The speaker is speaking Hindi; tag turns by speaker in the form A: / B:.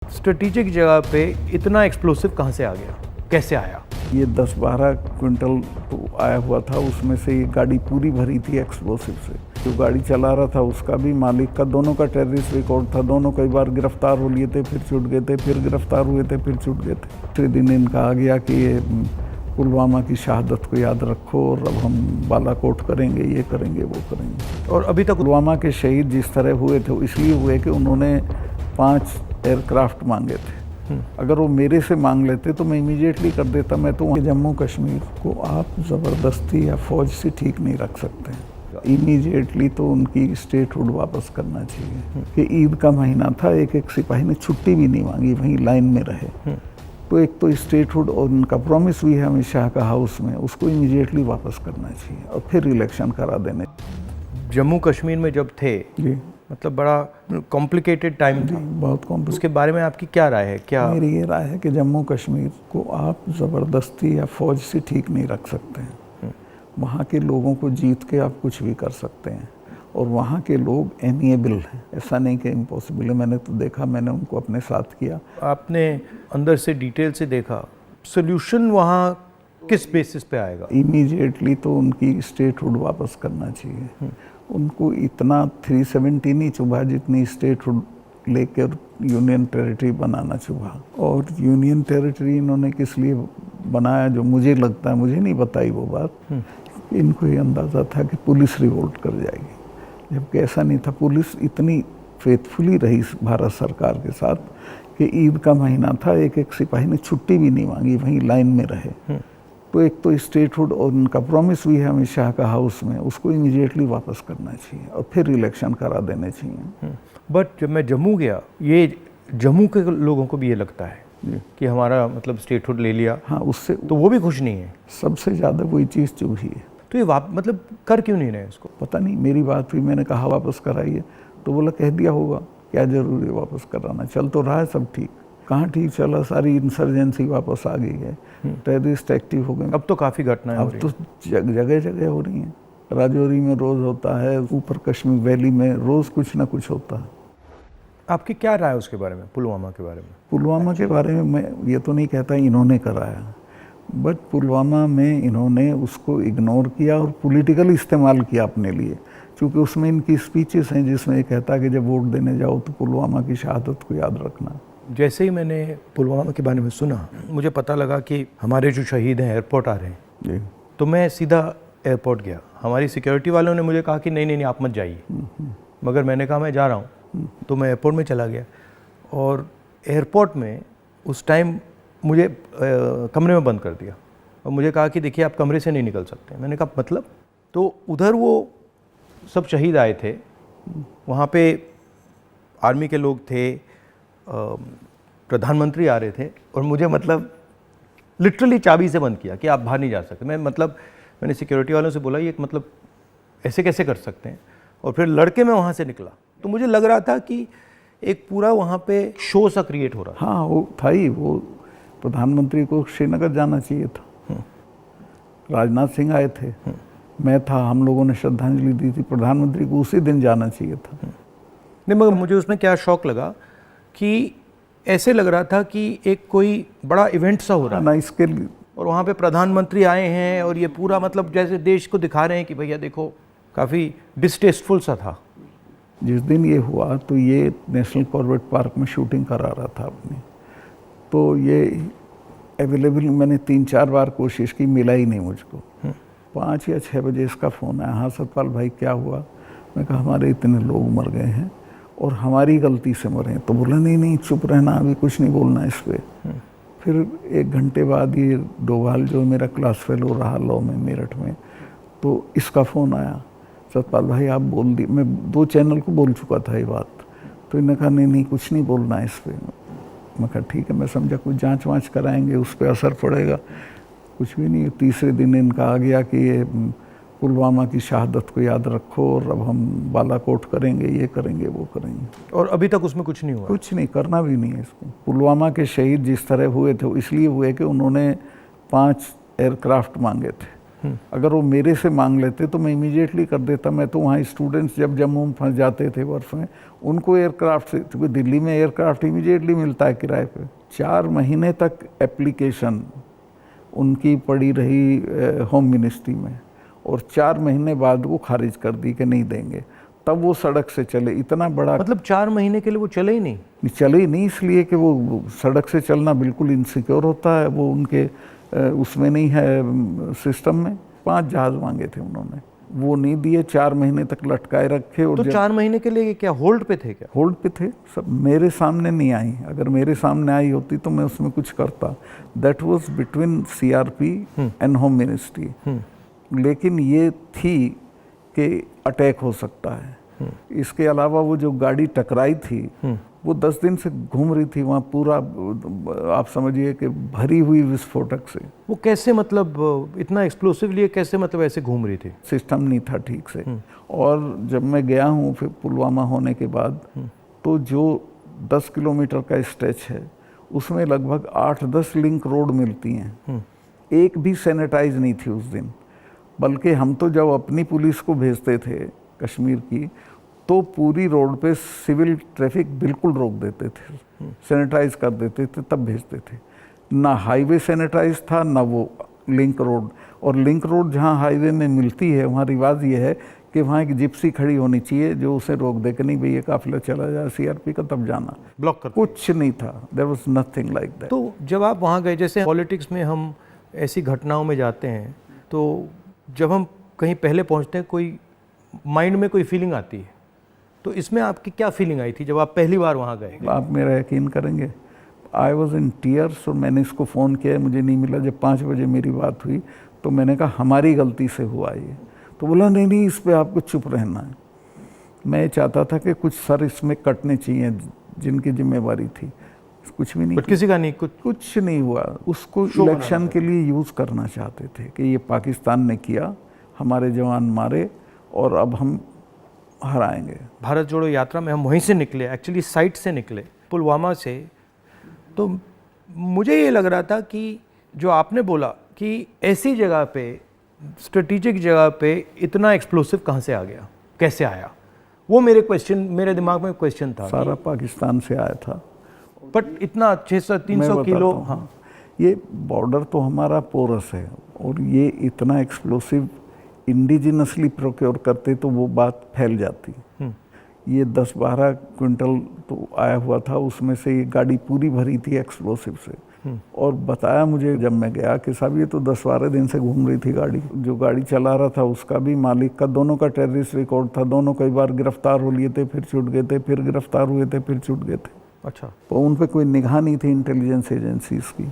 A: स्ट्रेटेजिक जगह पे इतना एक्सप्लोसिव कहाँ से आ गया, कैसे आया?
B: ये 10-12 क्विंटल तो आया हुआ था, उसमें से ये गाड़ी पूरी भरी थी एक्सप्लोसिव से। जो गाड़ी चला रहा था उसका भी, मालिक का, दोनों का टेररिस्ट रिकॉर्ड था। दोनों कई बार गिरफ्तार हो लिए थे, फिर छूट गए थे, फिर गिरफ्तार हुए थे, फिर छूट गए थे। दूसरे दिन इनका आ गया कि ये पुलवामा की शहादत को याद रखो और अब हम बालाकोट करेंगे, ये करेंगे, वो करेंगे।
A: और अभी तक
B: पुलवामा के शहीद जिस तरह हुए थे इसलिए हुए कि उन्होंने 5 एयरक्राफ्ट मांगे थे। अगर वो मेरे से मांग लेते तो मैं इमीडिएटली कर देता। मैं तो जम्मू कश्मीर को आप ज़बरदस्ती या फौज से ठीक नहीं रख सकते हैं। इमीडिएटली तो उनकी स्टेटहुड वापस करना चाहिए। कि ईद का महीना था, एक सिपाही ने छुट्टी भी नहीं मांगी, वहीं लाइन में रहे। तो एक तो स्टेटहुड और उनका प्रॉमिस भी है अमित शाह का हाउस में, उसको इमीडिएटली वापस करना चाहिए और फिर इलेक्शन करा देने।
A: जम्मू कश्मीर में जब थे
B: जी,
A: मतलब बड़ा कॉम्प्लिकेटेड टाइम था,
B: बहुत कॉम्प्लिकेटेड।
A: उसके बारे में आपकी क्या राय है? क्या
B: मेरी ये राय है कि जम्मू कश्मीर को आप ज़बरदस्ती या फौज से ठीक नहीं रख सकते हैं। वहाँ के लोगों को जीत के आप कुछ भी कर सकते हैं और वहाँ के लोग एमिएबल हैं। ऐसा नहीं कि इम्पॉसिबल है। मैंने तो देखा, मैंने उनको अपने साथ किया।
A: आपने अंदर से डिटेल से देखा, सोल्यूशन वहाँ किस बेसिस पे आएगा?
B: इमीडिएटली तो उनकी स्टेटहुड वापस करना चाहिए। उनको इतना 370 नहीं चुभा जितनी स्टेटहुड लेकर यूनियन टेरिटरी बनाना चुभा। और यूनियन टेरिटरी इन्होंने किस लिए बनाया, जो मुझे लगता है, मुझे नहीं बताई वो बात, इनको ये अंदाज़ा था कि पुलिस रिवोल्ट कर जाएगी, जबकि ऐसा नहीं था। पुलिस इतनी फेथफुली रही भारत सरकार के साथ कि ईद का महीना था, एक सिपाही ने छुट्टी भी नहीं मांगी, वहीं लाइन में रहे। तो एक तो स्टेटहुड और उनका प्रॉमिस भी है अमित शाह का हाउस में, उसको इमीडिएटली वापस करना चाहिए और फिर इलेक्शन करा देने चाहिए।
A: बट जब मैं जम्मू गया, ये जम्मू के लोगों को भी ये लगता है कि हमारा मतलब स्टेटहुड ले लिया।
B: हाँ, उससे
A: तो वो भी खुश नहीं है।
B: सबसे ज़्यादा वही चीज़ चुभी है।
A: तो ये मतलब कर क्यों नहीं रहे इसको?
B: पता नहीं, मेरी बात हुई, मैंने कहा वापस कराइए, तो बोला कह दिया होगा, क्या जरूरी है वापस कराना, चल तो रहा है सब ठीक। कहाँ ठीक चला, सारी इंसर्जेंसी वापस आ गई है, टेररिस्ट एक्टिव हो गए।
A: अब तो काफ़ी घटनाएं हो
B: अब
A: रही
B: तो जगह जगह हो रही हैं। राजौरी में रोज़ होता है, ऊपर कश्मीर वैली में रोज़ कुछ ना कुछ होता है।
A: आपकी क्या राय है उसके बारे में, पुलवामा के बारे में?
B: पुलवामा के बारे में मैं ये तो नहीं कहता इन्होंने कराया, बट पुलवामा में इन्होंने उसको इग्नोर किया और पॉलिटिकल इस्तेमाल किया अपने लिए। क्योंकि उसमें इनकी स्पीचेस हैं जिसमें ये कहता है कि जब वोट देने जाओ तो पुलवामा की शहादत को याद रखना।
A: जैसे ही मैंने पुलवामा के बारे में सुना, मुझे पता लगा कि हमारे जो शहीद हैं एयरपोर्ट आ रहे हैं
B: जी।
A: तो मैं सीधा एयरपोर्ट गया। हमारी सिक्योरिटी वालों ने मुझे कहा कि नहीं आप मत जाइए, मगर मैंने कहा मैं जा रहा हूँ। तो मैं एयरपोर्ट में चला गया और एयरपोर्ट में उस टाइम मुझे कमरे में बंद कर दिया और मुझे कहा कि देखिए आप कमरे से नहीं निकल सकते। मैंने कहा मतलब? तो उधर वो सब शहीद आए थे, वहाँ पे आर्मी के लोग थे, प्रधानमंत्री आ रहे थे और मुझे मतलब लिटरली चाबी से बंद किया कि आप बाहर नहीं जा सकते। मैंने सिक्योरिटी वालों से बोला ये मतलब ऐसे कैसे कर सकते हैं, और फिर लड़के मैं वहाँ से निकला तो मुझे लग रहा था कि एक पूरा वहाँ पे शो सा क्रिएट हो रहा था।
B: हाँ, वो था ही। वो प्रधानमंत्री को श्रीनगर जाना चाहिए था, राजनाथ सिंह आए थे, मैं था, हम लोगों ने श्रद्धांजलि दी थी। प्रधानमंत्री को उसी दिन जाना चाहिए था।
A: नहीं, मगर मुझे उसमें क्या शौक लगा कि ऐसे लग रहा था कि एक कोई बड़ा इवेंट सा हो रहा है
B: ना इसके लिए,
A: और वहाँ पे प्रधानमंत्री आए हैं और ये पूरा मतलब जैसे देश को दिखा रहे हैं कि भैया देखो, काफ़ी डिस्टेस्टफुल सा था।
B: जिस दिन ये हुआ तो ये नेशनल कॉर्बेट पार्क में शूटिंग करा रहा था अपनी। तो ये अवेलेबल, मैंने 3-4 बार कोशिश की, मिला ही नहीं मुझको। 5 या 6 बजे इसका फ़ोन आया, हाँ सतपाल भाई क्या हुआ? मैं कहा हमारे इतने लोग मर गए हैं और हमारी गलती से मरे। तो बोला नहीं चुप रहना, अभी कुछ नहीं बोलना इस पर। फिर 1 घंटे बाद ये डोभाल जो मेरा क्लास फेलो रहा लॉ में मेरठ में, तो इसका फ़ोन आया, सतपाल भाई आप बोल दी। मैं 2 चैनल को बोल चुका था ये बात। तो इन्होंने कहा नहीं कुछ नहीं बोलना है इस पर। मैं कहा ठीक है, मैं समझा कुछ जांच वाँच कराएंगे, उस पर असर पड़ेगा। कुछ भी नहीं। तीसरे दिन इनका आ गया कि ये पुलवामा की शहादत को याद रखो और अब हम बालाकोट करेंगे, ये करेंगे, वो करेंगे।
A: और अभी तक उसमें कुछ नहीं हुआ?
B: कुछ नहीं, करना भी नहीं है इसको। पुलवामा के शहीद जिस तरह हुए थे इसलिए हुए कि उन्होंने 5 एयरक्राफ्ट मांगे थे। अगर वो मेरे से मांग लेते तो मैं इमीडिएटली कर देता। मैं तो वहाँ स्टूडेंट्स जब जम्मू में फंस जाते थे बर्फ में, उनको एयरक्राफ्ट से, क्योंकि दिल्ली में एयरक्राफ्ट इमीडिएटली मिलता है किराए पे। 4 महीने तक एप्लीकेशन उनकी पड़ी रही होम मिनिस्ट्री में, और 4 महीने बाद वो खारिज कर दी कि नहीं देंगे। तब वो सड़क से चले। इतना बड़ा,
A: मतलब 4 महीने के लिए वो चले ही नहीं?
B: चले ही नहीं, इसलिए कि वो सड़क से चलना बिल्कुल इनसिक्योर होता है, वो उनके उसमें नहीं है सिस्टम में। 5 जहाज मांगे थे उन्होंने, वो नहीं दिए। 4 महीने तक लटकाए रखे। और
A: तो 4 महीने के लिए क्या होल्ड पे थे? क्या
B: होल्ड पे थे सब? मेरे सामने नहीं आई। अगर मेरे सामने आई होती तो मैं उसमें कुछ करता। That was between CRP and home ministry. लेकिन ये थी कि अटैक हो सकता है। इसके अलावा वो जो गाड़ी टकराई थी वो 10 दिन से घूम रही थी वहाँ, पूरा आप समझिए कि भरी हुई विस्फोटक से।
A: वो कैसे, मतलब इतना एक्सप्लोसिवली कैसे, मतलब ऐसे घूम रही थी?
B: सिस्टम नहीं था ठीक से। और जब मैं गया हूँ फिर पुलवामा होने के बाद, तो जो 10 किलोमीटर का स्ट्रेच है उसमें लगभग 8-10 लिंक रोड मिलती हैं। एक भी सैनिटाइज नहीं थी उस दिन। बल्कि हम तो जब अपनी पुलिस को भेजते थे कश्मीर की, तो पूरी रोड पे सिविल ट्रैफिक बिल्कुल रोक देते थे, सैनिटाइज कर देते थे, तब भेजते थे। ना हाईवे सैनिटाइज था, ना वो लिंक रोड। और लिंक रोड जहाँ हाईवे में मिलती है वहाँ रिवाज ये है कि वहाँ एक जिप्सी खड़ी होनी चाहिए जो उसे रोक दे कि नहीं भई ये काफिला चला जाए सीआरपी का, तब जाना।
A: ब्लॉक कर
B: कुछ नहीं था, there was nothing like that.
A: तो जब आप वहाँ गए, जैसे पॉलिटिक्स में हम ऐसी घटनाओं में जाते हैं, तो जब हम कहीं पहले पहुँचते हैं कोई माइंड में कोई फीलिंग आती है, तो इसमें आपकी क्या फीलिंग आई थी जब आप पहली बार वहाँ गए?
B: आप मेरा यकीन करेंगे, आई वॉज इन टीयर्स। और मैंने इसको फ़ोन किया, मुझे नहीं मिला। जब 5 बजे मेरी बात हुई तो मैंने कहा हमारी गलती से हुआ ये। तो बोला नहीं नहीं, इस पे आपको चुप रहना है। मैं चाहता था कि कुछ सर इसमें कटने चाहिए जिनकी जिम्मेवारी थी। कुछ भी नहीं,
A: किसी का नहीं,
B: कुछ नहीं हुआ। उसको इलेक्शन के लिए यूज़ करना चाहते थे कि ये पाकिस्तान ने किया, हमारे जवान मारे और अब हम हराएंगे।
A: भारत जोड़ो यात्रा में हम वहीं से निकले, एक्चुअली साइट से निकले, पुलवामा से। तो मुझे ये लग रहा था कि जो आपने बोला कि ऐसी जगह पे, स्ट्रेटेजिक जगह पे इतना एक्सप्लोसिव कहाँ से आ गया, कैसे आया, वो मेरे दिमाग में क्वेश्चन था।
B: सारा पाकिस्तान से आया था,
A: बट इतना 600-300 किलो।
B: हाँ, ये बॉर्डर तो हमारा पोरस है, और ये इतना एक्सप्लोसिव इंडिजिनसली प्रोक्योर करते तो वो बात फैल जाती। ये 10-12 क्विंटल तो आया हुआ था, उसमें से ये गाड़ी पूरी भरी थी एक्सप्लोसिव से। और बताया मुझे जब मैं गया कि साहब ये तो 10-12 दिन से घूम रही थी गाड़ी। जो गाड़ी चला रहा था उसका भी, मालिक का, दोनों का टेररिस्ट रिकॉर्ड था। दोनों कई बार गिरफ्तार हो लिए थे, फिर छूट गए थे, फिर गिरफ्तार हुए थे, फिर छूट गए थे।
A: अच्छा।
B: तो उन पर कोई निगाह नहीं थी इंटेलिजेंस एजेंसीज की।